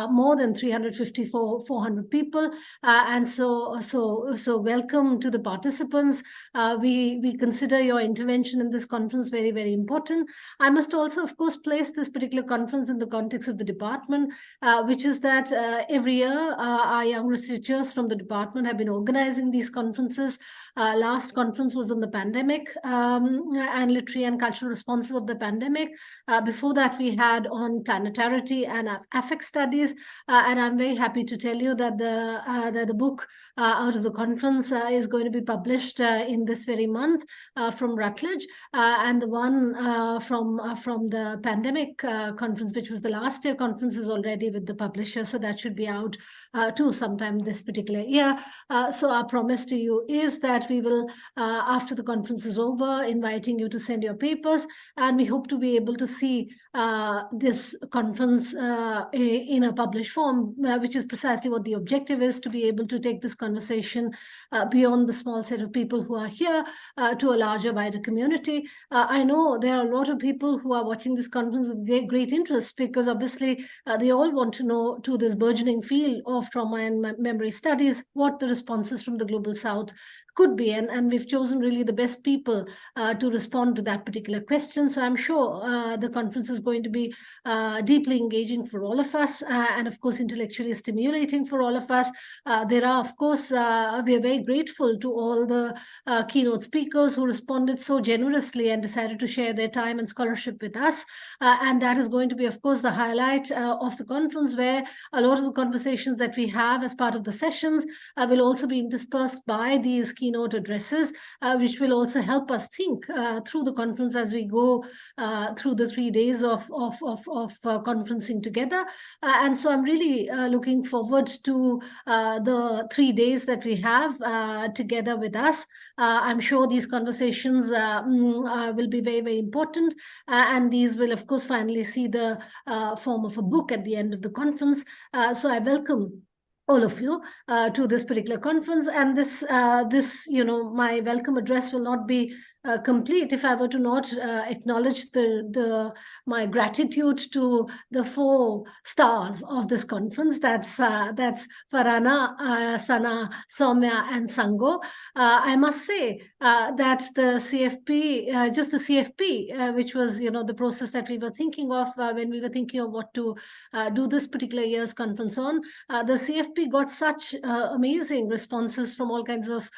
more than 354, 400 people. And so welcome to the participants. We consider your intervention in this conference very, very important. I must also, of course, place this particular conference in the context of the department, which is that every year our young researchers from the department have been organizing these conferences. Last conference was on the pandemic and literary and cultural responses of the pandemic. Before that, we had on planetarity and affect studies. And I'm very happy to tell you that the book out of the conference is going to be published in this very month from Routledge. And the one from the pandemic conference, which was the last year conference, is already with the publisher. So that should be out too sometime this particular year. So our promise to you is that we will, after the conference is over, inviting you to send your papers. And we hope to be able to see this conference in a published form, which is precisely what the objective is, to be able to take this conversation beyond the small set of people who are here to a larger, wider community. I know there are a lot of people who are watching this conference with great interest, because obviously they all want to know, to this burgeoning field of trauma and memory studies, what the responses from the Global South could be. And we've chosen really the best people to respond to that particular question. So I'm sure the conference is going to be deeply engaging for all of us, and of course intellectually stimulating for all of us. There are, of course, we are very grateful to all the keynote speakers who responded so generously and decided to share their time and scholarship with us. And that is going to be, of course, the highlight of the conference, where a lot of the conversations that we have as part of the sessions will also be interspersed by these keynote addresses, which will also help us think through the conference as we go through the 3 days of conferencing together. And so I'm really looking forward to the 3 days that we have together with us. I'm sure these conversations will be very, very important. And these will, of course, finally see the form of a book at the end of the conference. So I welcome all of you to this particular conference. And this, my welcome address will not be complete if I were to not acknowledge my gratitude to the 4 stars of this conference. That's Farhana, Sana, Soumya, and Sango. I must say that the CFP, just the CFP, which was the process that we were thinking of when we were thinking of what to do this particular year's conference on. The CFP got such amazing responses from all kinds of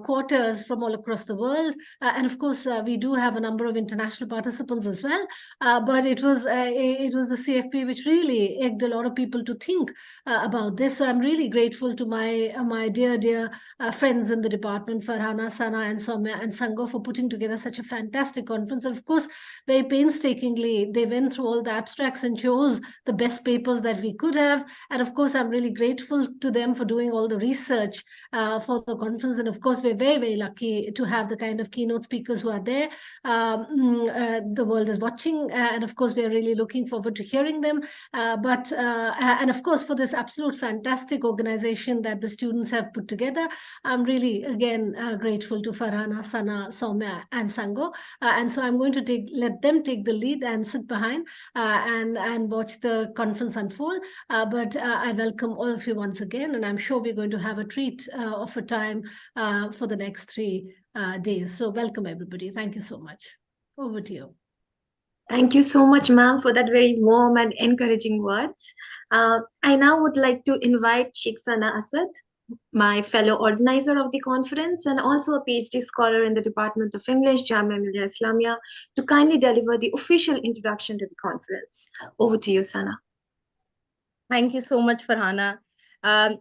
quarters from all across the world. And of course, we do have a number of international participants as well. But it was the CFP which really egged a lot of people to think about this. So I'm really grateful to my dear friends in the department, Farhana, Sana, and Soumya, and Sango, for putting together such a fantastic conference. And of course, very painstakingly, they went through all the abstracts and chose the best papers that we could have. And of course, I'm really grateful to them for doing all the research for the conference. And of course, we're very, very lucky to have the kind of keynote speakers who are there. The world is watching. And of course, we're really looking forward to hearing them. And of course, for this absolute fantastic organization that the students have put together, I'm really, again, grateful to Farhana, Sana, Soumya, and Sango. And so I'm going to let them take the lead and sit behind and watch the conference unfold. But I welcome all of you once again, and I'm sure we're going to have a treat of a time for the next 3 days. So welcome, everybody. Thank you so much. Over to you. Thank you so much, ma'am, for that very warm and encouraging words. I now would like to invite Sheikh Sana Asad, my fellow organizer of the conference and also a PhD scholar in the Department of English, Jamia Millia Islamia, to kindly deliver the official introduction to the conference. Over to you, Sana. Thank you so much, Farhana.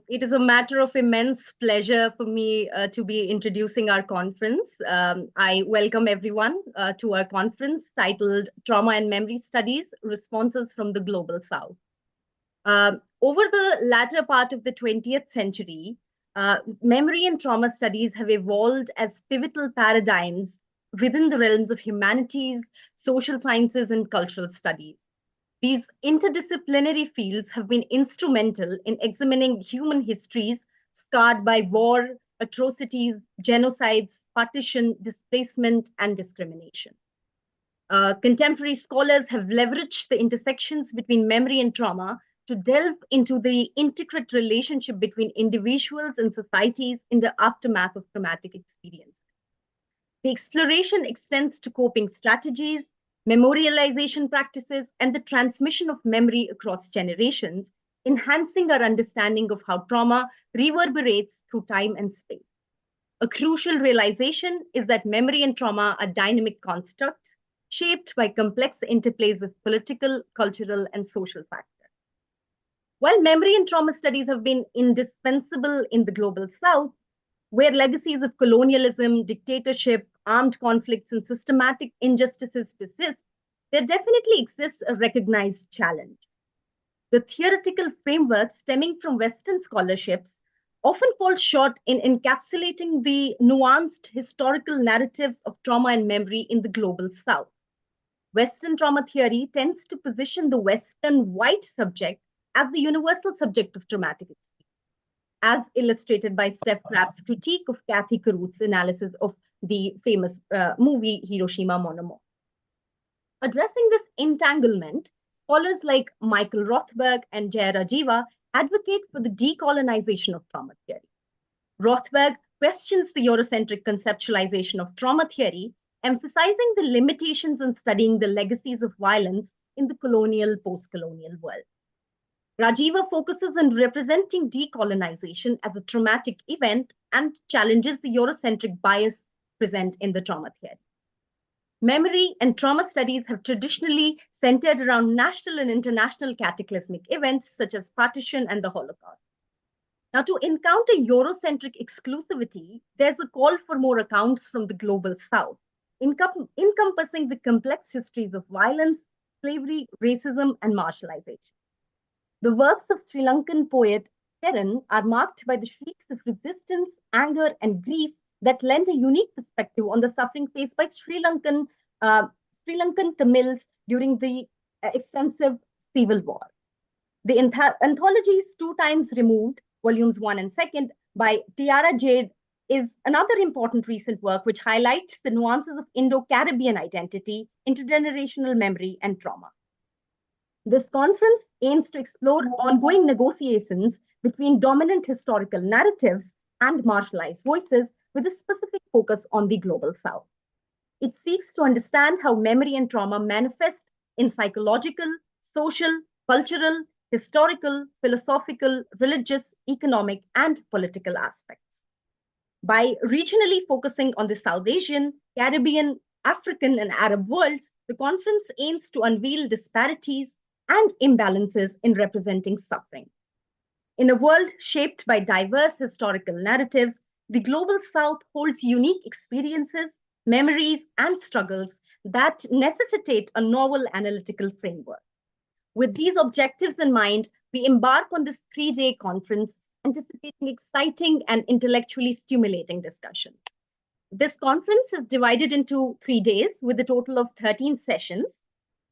It is a matter of immense pleasure for me to be introducing our conference. I welcome everyone to our conference titled Trauma and Memory Studies, Responses from the Global South. Over the latter part of the 20th century, memory and trauma studies have evolved as pivotal paradigms within the realms of humanities, social sciences, and cultural studies. These interdisciplinary fields have been instrumental in examining human histories scarred by war, atrocities, genocides, partition, displacement, and discrimination. Contemporary scholars have leveraged the intersections between memory and trauma to delve into the intricate relationship between individuals and societies in the aftermath of traumatic experience. The exploration extends to coping strategies, memorialization practices, and the transmission of memory across generations, enhancing our understanding of how trauma reverberates through time and space. A crucial realization is that memory and trauma are dynamic constructs shaped by complex interplays of political, cultural, and social factors. While memory and trauma studies have been indispensable in the global South, where legacies of colonialism, dictatorship, armed conflicts, and systematic injustices persist, there definitely exists a recognized challenge. The theoretical framework stemming from Western scholarships often falls short in encapsulating the nuanced historical narratives of trauma and memory in the global South. Western trauma theory tends to position the Western white subject as the universal subject of traumatic experience, as illustrated by Steph Crapp's critique of Kathy Carruth's analysis of the famous movie Hiroshima Mon Amour. Addressing this entanglement, scholars like Michael Rothberg and Jaya Rajiva advocate for the decolonization of trauma theory. Rothberg questions the Eurocentric conceptualization of trauma theory, emphasizing the limitations in studying the legacies of violence in the colonial, post-colonial world. Rajiva focuses on representing decolonization as a traumatic event and challenges the Eurocentric bias present in the trauma theory. Memory and trauma studies have traditionally centered around national and international cataclysmic events such as partition and the Holocaust. Now, to encounter Eurocentric exclusivity, there's a call for more accounts from the global South, encompassing the complex histories of violence, slavery, racism, and marginalization. The works of Sri Lankan poet Teran are marked by the shrieks of resistance, anger, and grief that lend a unique perspective on the suffering faced by Sri Lankan Tamils during the extensive civil war. The anthologies, 2 times removed, volumes 1 and 2, by Tiara Jade, is another important recent work which highlights the nuances of Indo-Caribbean identity, intergenerational memory, and trauma. This conference aims to explore ongoing negotiations between dominant historical narratives and marginalized voices with a specific focus on the global South. It seeks to understand how memory and trauma manifest in psychological, social, cultural, historical, philosophical, religious, economic, and political aspects. By regionally focusing on the South Asian, Caribbean, African, and Arab worlds, the conference aims to unveil disparities and imbalances in representing suffering. In a world shaped by diverse historical narratives, the global South holds unique experiences, memories, and struggles that necessitate a novel analytical framework. With these objectives in mind, we embark on this 3-day conference, anticipating exciting and intellectually stimulating discussions. This conference is divided into 3 days with a total of 13 sessions.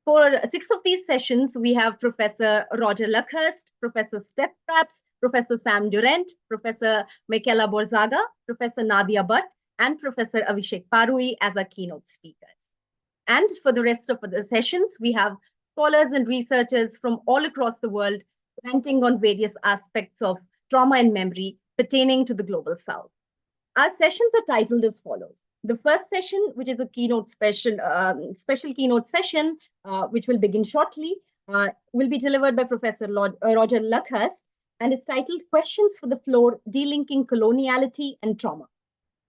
For 6 of these sessions, we have Professor Roger Luckhurst, Professor Steph Craps, Professor Sam Durant, Professor Michaela Borzaga, Professor Nadia Butt, and Professor Avishek Parui as our keynote speakers. And for the rest of the sessions, we have scholars and researchers from all across the world presenting on various aspects of trauma and memory pertaining to the global South. Our sessions are titled as follows. The first session, which is a keynote special keynote session, which will begin shortly, will be delivered by Professor Roger Luckhurst and is titled Questions for the Floor, Delinking Coloniality and Trauma.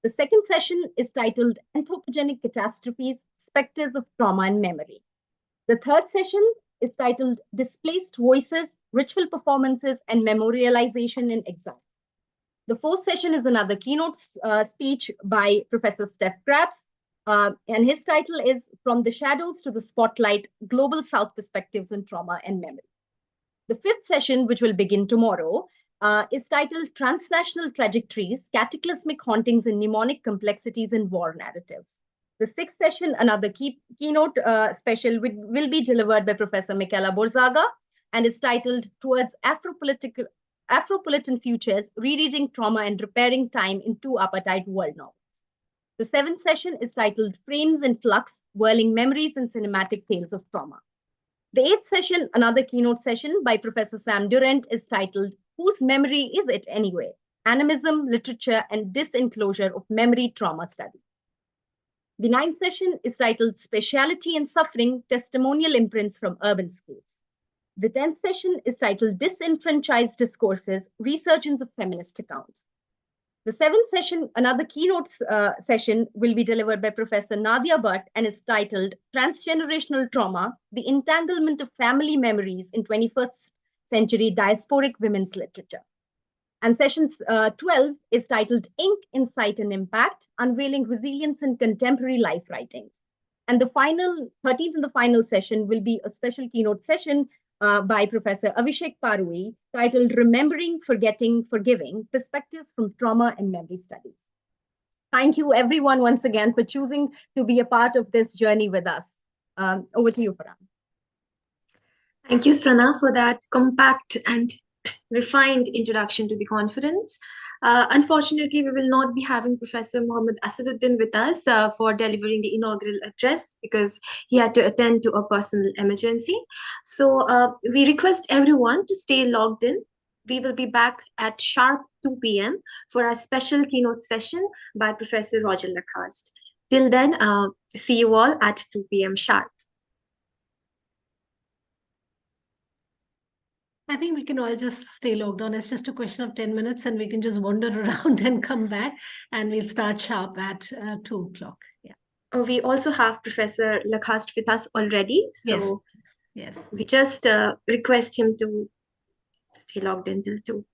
The second session is titled Anthropogenic Catastrophes, Specters of Trauma and Memory. The third session is titled Displaced Voices, Ritual Performances, and Memorialization in Exile. The fourth session is another keynote speech by Professor Steph Craps, and his title is From the Shadows to the Spotlight, Global South Perspectives in Trauma and Memory. The fifth session, which will begin tomorrow, is titled Transnational Trajectories, Cataclysmic Hauntings and Mnemonic Complexities in War Narratives. The sixth session, another keynote special, will be delivered by Professor Michaela Borzaga and is titled Towards Afropolitan Futures, Rereading Trauma and Repairing Time in 2 Apartheid World Novels. The seventh session is titled Frames in Flux, Whirling Memories and Cinematic Tales of Trauma. The 8th session, another keynote session by Professor Sam Durant, is titled, Whose Memory Is It Anyway? Animism, Literature, and Disenclosure of Memory Trauma Study. The 9th session is titled Speciality and Suffering, Testimonial Imprints from Urbanscapes. The 10th session is titled Disenfranchised Discourses, Resurgence of Feminist Accounts. The 7th session, another keynote session, will be delivered by Professor Nadia Bhatt and is titled Transgenerational Trauma, the Entanglement of Family Memories in 21st Century Diasporic Women's Literature. And session 12 is titled Ink, Insight and Impact, Unveiling Resilience in Contemporary Life Writings. And the 13th and the final session will be a special keynote session by Professor Avishek Parui, titled Remembering, Forgetting, Forgiving, Perspectives from Trauma and Memory Studies. Thank you everyone once again for choosing to be a part of this journey with us. Over to you, Farhan. Thank you, Sana, for that compact and refined introduction to the conference. Unfortunately, we will not be having Professor Mohammed Asaduddin with us for delivering the inaugural address because he had to attend to a personal emergency. So we request everyone to stay logged in. We will be back at sharp 2 p.m. for our special keynote session by Professor Roger Lacoste. Till then, see you all at 2 p.m. sharp. I think we can all just stay logged on. It's just a question of 10 minutes and we can just wander around and come back and we'll start sharp at 2 o'clock. Yeah. We also have Professor Lacoste with us already. So yes. we just request him to stay logged in till 2.